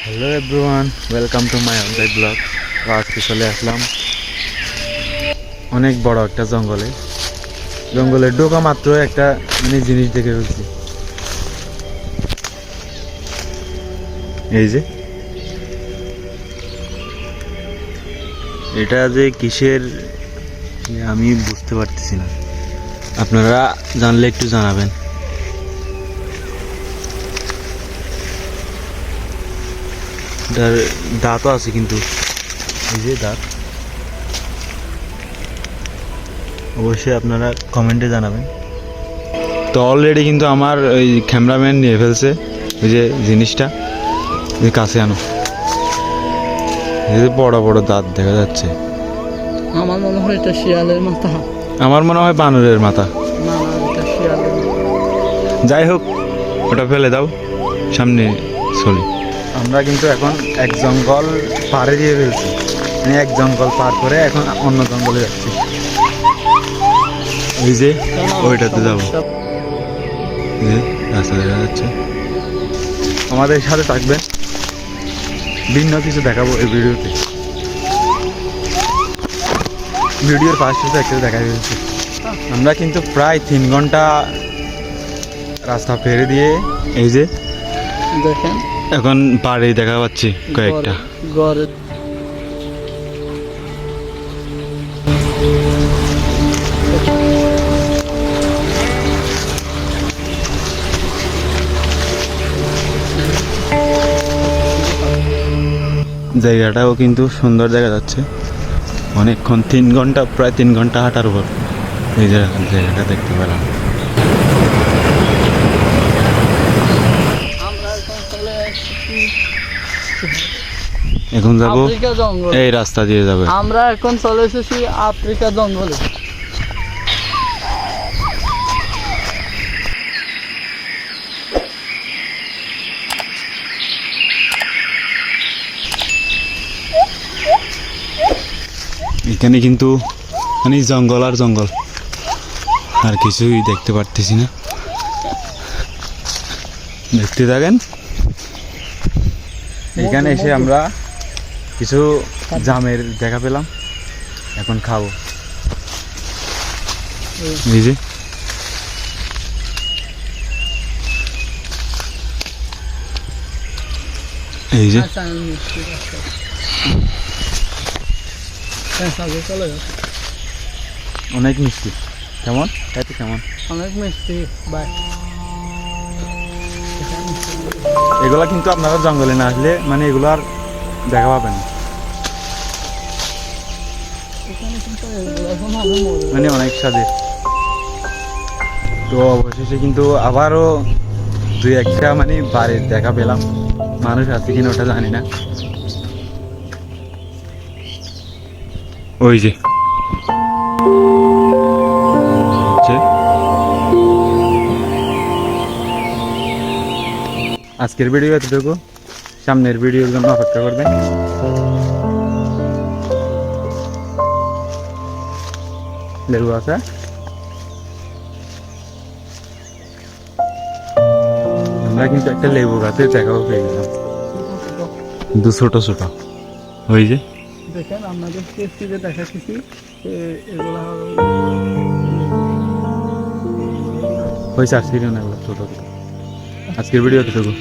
Hello everyone, welcome to my online blog. আজকে চলে আসলাম অনেক বড় একটা জঙ্গলে ঢোকা মাত্র একটা জিনিস দেখে ফেলছি। এই যে এটা যে কিসের আমি বুঝতে পারতেছি না, আপনারা জানলে একটু জানাবেন। এটার দাঁতও আছে, কিন্তু এই যে দাঁত, অবশ্যই আপনারা কমেন্টে জানাবেন। তো অলরেডি কিন্তু আমার ওই ক্যামেরাম্যান নিয়ে ফেলছে ওই যে জিনিসটা, কাছে আনো। এই যে বড় বড় দাঁত দেখা যাচ্ছে। আমার মনে হয় এটা শিয়ালের মাথা। আমার মনে হয় বানরের মাথা। না না, এটা শিয়ালের মাথা। যাই হোক, ওটা ফেলে দাও, সামনে চলি। আমরা কিন্তু এখন এক জঙ্গল পাড়ে দিয়ে ফেলছি, এক জঙ্গল পার করে এখন অন্য জঙ্গলে যাচ্ছি। এই যে ওইটাতে যাবো, রাস্তা দেখা যাচ্ছে। আমাদের সাথে থাকবেন, ভিন্ন কিছু দেখাবো এই ভিডিওতে। ভিডিওর ফার্স্টে একটা দেখা যাচ্ছে। আমরা কিন্তু প্রায় 3 ঘন্টা রাস্তা ফেরে দিয়ে এই যে দেখেন এখন পাড়ে দেখা পাচ্ছি কয়েকটা গড়ে। জায়গাটাও কিন্তু সুন্দর দেখা যাচ্ছে। অনেকক্ষণ 3 ঘন্টা, প্রায় 3 ঘন্টা হাঁটার পর এই জায়গাটা দেখতে পেলাম। এখন যাবো আফ্রিকা জঙ্গল, এই রাস্তা দিয়ে যাবে। আমরা এখন চলে এসেছি আফ্রিকা জঙ্গলে। এখানে কিন্তু জঙ্গল আর জঙ্গল, আর কিছুই দেখতে পারতেছি না। দেখতে থাকেন। এখানে এসে আমরা কিছু জামের দেখা পেলাম, এখন খাবো। এই যে এই যে অনেক মিষ্টি। কেমন খাইতে, কেমন? অনেক মিষ্টি। বাই। এগুলা কিন্তু আপনারা জঙ্গলে না আসলে এগুলো আর দেখা পাবেন না। অনেক স্বাদের। তো অবশেষে কিন্তু আবারও 2-1টা বাড়ির দেখা পেলাম। মানুষ আছে কিনা ওটা জানি না। ওই যে আজকের ভিডিও এতটুকু, সামনের ভিডিওর জন্য অপেক্ষা করবেন। লেবু আছে, আমরা কিন্তু একটা লেবু গাছের দেখাও পেয়ে গেলাম, কিন্তু ছোট ছোট। ওই যে দেখেন, আপনাদের টেস্টিতে দেখাচ্ছি এগুলা হয়েছে, আর ছিল না এগুলো ছোট ছোট। আজকের ভিডিও এতটুকু।